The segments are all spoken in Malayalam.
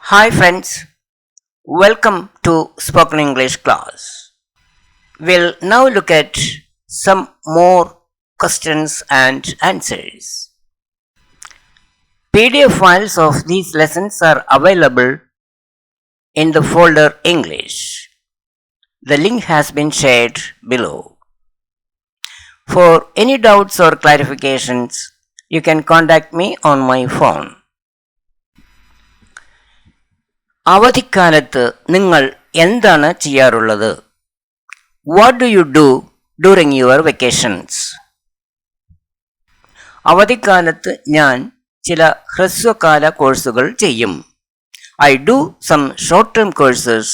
Hi friends, welcome to Spoken English class. We'll now look at some more questions and answers. PDF files of these lessons are available in the folder English. The link has been shared below. For any doubts or clarifications, you can contact me on my phone. അവധിക്കാലത്ത് നിങ്ങൾ എന്താണ് ചെയ്യാറുള്ളത്? What do you do during your vacations? അവധിക്കാലത്ത് ഞാൻ ചില ഹ്രസ്വകാല കോഴ്സുകൾ ചെയ്യും. I do some short term courses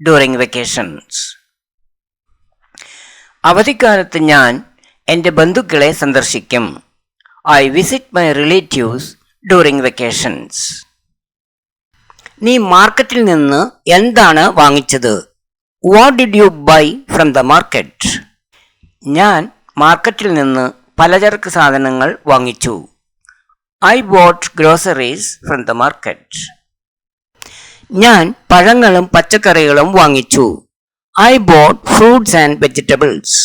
during vacations. അവധിക്കാലത്ത് ഞാൻ എൻ്റെ ബന്ധുക്കളെ സന്ദർശിക്കും. I visit my relatives during vacations. നീ മാർക്കറ്റിൽ നിന്ന് എന്താണ് വാങ്ങിച്ചത്? What did you buy from the market? ഞാൻ മാർക്കറ്റിൽ നിന്ന് പലചരക്ക് സാധനങ്ങൾ വാങ്ങിച്ചു. I bought groceries from the market. ഞാൻ പഴങ്ങളും പച്ചക്കറികളും വാങ്ങിച്ചു. I bought fruits and vegetables.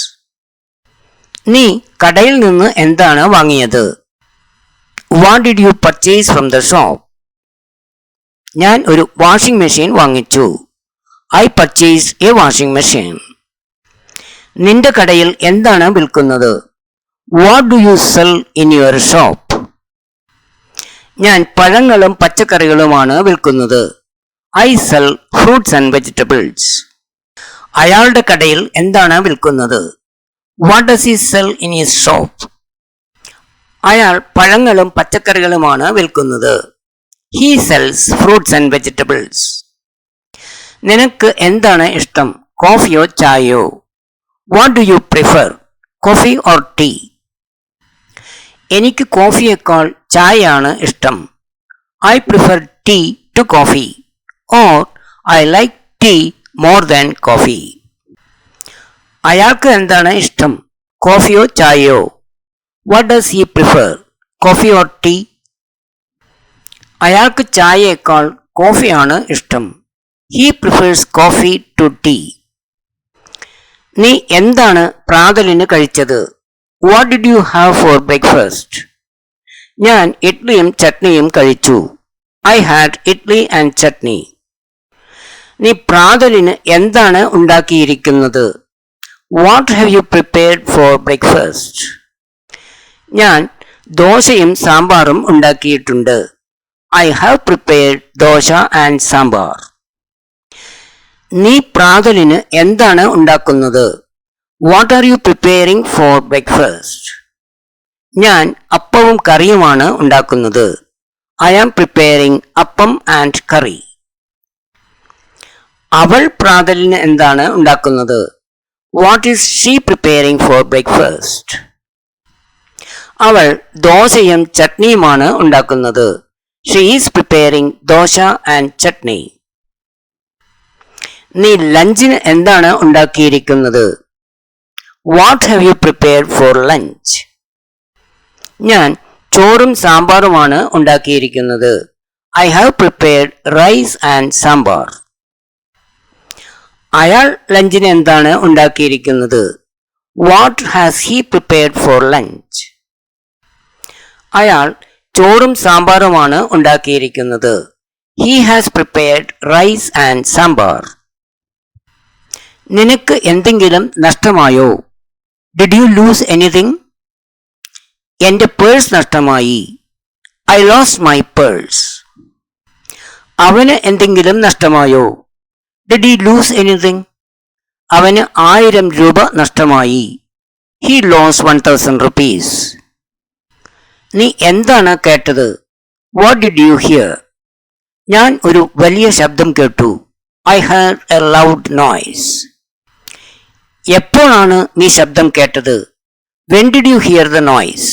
നീ കടയിൽ നിന്ന് എന്താണ് വാങ്ങിയത്? What did U purchase from the shop? ഞാൻ ഒരു വാഷിംഗ് മെഷീൻ വാങ്ങിച്ചു. I purchase A washing machine. നിന്റെ കടയിൽ എന്താണ് വിൽക്കുന്നത്? What do U cell in your shop? ഞാൻ പഴങ്ങളും പച്ചക്കറികളുമാണ് വിൽക്കുന്നത്. I cell fruits and vegetables. അയാളുടെ കടയിൽ എന്താണ് വിൽക്കുന്നത്? What does he cell in his shop? അയാൾ പഴങ്ങളും പച്ചക്കറികളുമാണ് വിൽക്കുന്നത്. He sells fruits and vegetables. നിനക്ക് എന്താണ് ഇഷ്ടം? കോഫിയോ ചായയോ? What do you prefer? Coffee or tea? എനിക്ക് കോഫിയേക്കാൾ ചായയാണ് ഇഷ്ടം. I prefer tea to coffee. Or I like tea more than coffee. അയാൾക്ക് എന്താണ് ഇഷ്ടം? കോഫിയോ ചായയോ? What does he prefer? Coffee or tea? അയാൾക്ക് ചായയേക്കാൾ കോഫിയാണ് ഇഷ്ടം. He prefers coffee to tea. നീ എന്താണ് പ്രാതലിന് കഴിച്ചത്? What did you have for breakfast? ഞാൻ ഇഡ്ലിയും ചട്നിയും കഴിച്ചു. I had idli and chutney. നീ പ്രാതലിന് എന്താണ് ഉണ്ടാക്കിയിരിക്കുന്നത്? What have you prepared for breakfast? ഞാൻ ദോശയും സാമ്പാറും ഉണ്ടാക്കിയിട്ടുണ്ട്. I have prepared dosha and sambar. നീ പ്രാതലിന് എന്താണ് ഉണ്ടാക്കുന്നത്? What are you preparing for breakfast? ഞാൻ അപ്പവും കറിയുമാണ് ഉണ്ടാക്കുന്നത്. I am preparing appam and curry. അവൾ പ്രാതലിന് എന്താണ് ഉണ്ടാക്കുന്നത്? What is she preparing for breakfast? അവൾ ദോശയും ചട്നിയുമാണ് ഉണ്ടാക്കുന്നത്. She is preparing dosha and chutney. നീ ലഞ്ചിന് എന്താണ് ഉണ്ടാക്കിയിരിക്കുന്നത്? What have you prepared for lunch? ഞാൻ ചോറും സാമ്പാറുമാണ് ഉണ്ടാക്കിയിരിക്കുന്നത്. I have prepared rice and sambar. അയാൾ ലഞ്ചിന് എന്താണ് ഉണ്ടാക്കിയിരിക്കുന്നത്? What has he prepared for lunch? അയാൾ ചോറും സാമ്പാറുമാണ് ഉണ്ടാക്കിയിരിക്കുന്നത്. He has prepared rice and sambar. നിനക്ക് എന്തെങ്കിലും നഷ്ടമായോ? Did you lose anything? എൻ്റെ പേഴ്സ് നഷ്ടമായി. I lost my purse. അവന് എന്തെങ്കിലും നഷ്ടമായോ? Did he lose anything? അവന് 1000 രൂപ നഷ്ടമായി. He lost 1000 rupees. നീ എന്താണ് കേട്ടത്? What did you hear? ഞാൻ ഒരു വലിയ ശബ്ദം കേട്ടു. I heard a loud noise. എപ്പോഴാണ് നീ ശബ്ദം കേട്ടത്? When did you hear the noise?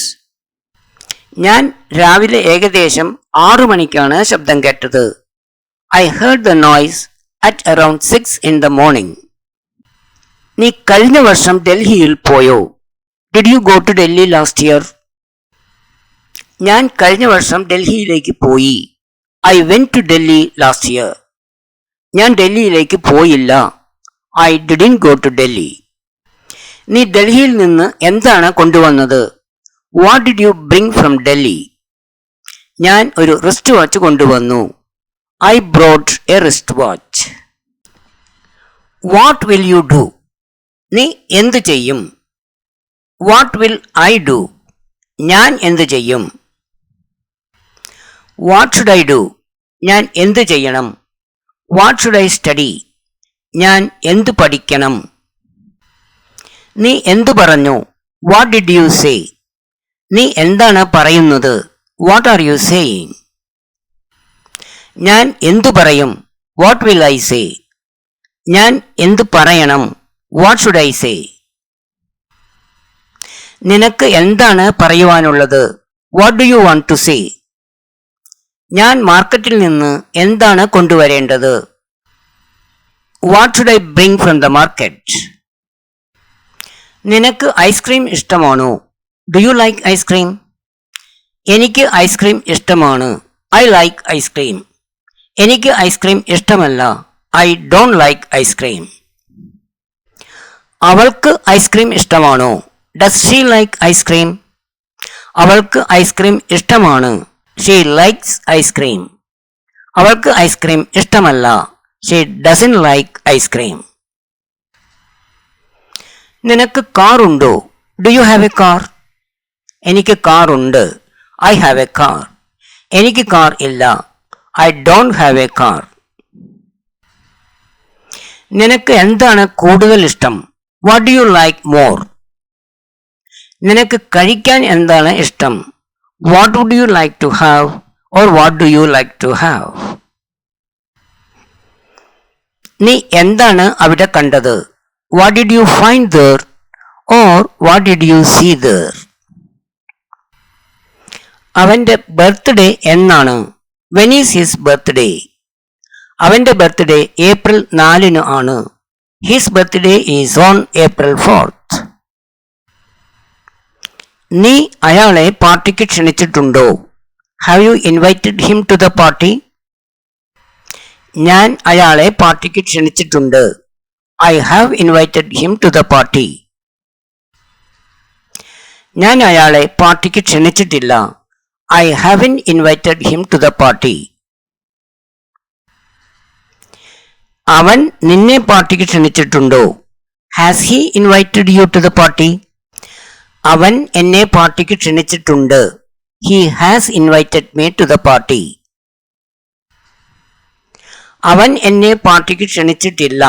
ഞാൻ രാവിലെ ഏകദേശം 6 മണിക്കാണ് ശബ്ദം കേട്ടത്. I heard the noise at around 6 in the morning. നീ കഴിഞ്ഞ വർഷം ഡൽഹിയിൽ പോയോ? Did you go to Delhi last year? ഞാൻ കഴിഞ്ഞ വർഷം ഡൽഹിയിലേക്ക് പോയി. I went to Delhi last year. ഞാൻ ഡൽഹിയിലേക്ക് പോയില്ല. I didn't go to Delhi. നീ ഡൽഹിയിൽ നിന്ന് എന്താണ് കൊണ്ടുവന്നത്? What did you bring from Delhi? ഞാൻ ഒരു റിസ്റ്റ് വാച്ച് കൊണ്ടുവന്നു. I brought a wristwatch. What will you do? നീ എന്ത് ചെയ്യും? What will I do? ഞാൻ എന്ത് ചെയ്യും? What should I do? ഞാൻ എന്ത് ചെയ്യണം? What should I study? ഞാൻ എന്ത് പഠിക്കണം? നീ എന്തു പറഞ്ഞു? What did you say? നീ എന്താണ് പറയുന്നത്? What are you saying? ഞാൻ എന്തു പറയും? What will I say? ഞാൻ എന്തു പറയണം? What should I say? നിനക്ക് എന്താണ് പറയുവാനുള്ളത്? What do you want to say? ഞാൻ മാർക്കറ്റിൽ നിന്ന് എന്താണ് കൊണ്ടുവരേണ്ടത്? What should I bring from the market? നിനക്ക് ഐസ്ക്രീം ഇഷ്ടമാണോ? Do you like ice cream? എനിക്ക് ഐസ്ക്രീം ഇഷ്ടമാണ്. I like ice cream. എനിക്ക് ഐസ്ക്രീം ഇഷ്ടമല്ല. I don't like ice cream. അവൾക്ക് ഐസ്ക്രീം ഇഷ്ടമാണോ? Does she like ice cream? അവൾക്ക് ഐസ്ക്രീം ഇഷ്ടമാണ്. She likes ice cream. അവൾക്ക് ഐസ്ക്രീം ഇഷ്ടമല്ല. She doesn't like ice cream. നിനക്ക് കാർ ഉണ്ടോ? Do you have a car? എനിക്ക് കാർ ഉണ്ട്. I have a car. എനിക്ക് കാർ ഇല്ല. I don't have a car. നിനക്ക് എന്താണ് കൂടുതൽ ഇഷ്ടം? What do you like more? നിനക്ക് കഴിക്കാൻ എന്താണ് ഇഷ്ടം? What would you like to have or what do you like to have? നീ എന്താണ് അവിടെ കണ്ടത്? What did you find there or what did you see there? അവന്റെ ബർത്ത്ഡേ എന്നാണ്? When is his birthday? അവന്റെ ബർത്ത്ഡേ ഏപ്രിൽ 4 ആണ്. His birthday is on April 4th. നീ അയാളെ പാർട്ടിക്ക് ക്ഷണിച്ചിട്ടുണ്ടോ? Have you invited him to the party? ഞാൻ അയാളെ പാർട്ടിക്ക് ക്ഷണിച്ചിട്ടുണ്ട്. I have invited him to the party. ഞാൻ അയാളെ പാർട്ടിക്ക് ക്ഷണിച്ചിട്ടില്ല. I haven't invited him to the party. അവൻ നിന്നെ പാർട്ടിക്ക് ക്ഷണിച്ചിട്ടുണ്ടോ? Has he invited you to the party? അവൻ എന്നെ പാർട്ടിക്ക് ക്ഷണിച്ചിട്ടുണ്ട്. He has invited me to the party. അവൻ എന്നെ പാർട്ടിക്ക് ക്ഷണിച്ചിട്ടില്ല.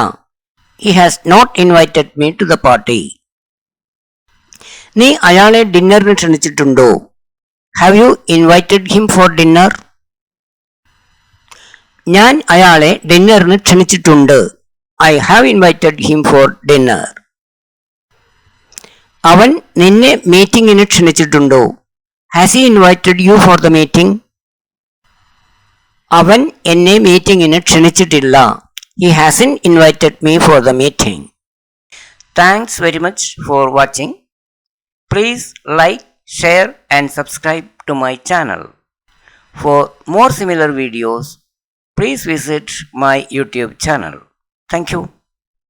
He has not invited me to the party. നീ അയാളെ ഡിന്നറിന് ക്ഷണിച്ചിട്ടുണ്ടോ? Have you invited him for dinner? ഞാൻ അയാളെ ഡിന്നറിന് ക്ഷണിച്ചിട്ടുണ്ട്. I have invited him for dinner. അവൻ നിന്നെ മീറ്റിംഗിന് ക്ഷണിച്ചിട്ടുണ്ടോ? Has he invited you for the meeting? അവൻ എന്നെ മീറ്റിംഗിന് ക്ഷണിച്ചിട്ടില്ല. He hasn't invited me for the meeting. Thanks very much for watching. Please like, share and subscribe to my channel. For more similar videos, please visit my YouTube channel. Thank you.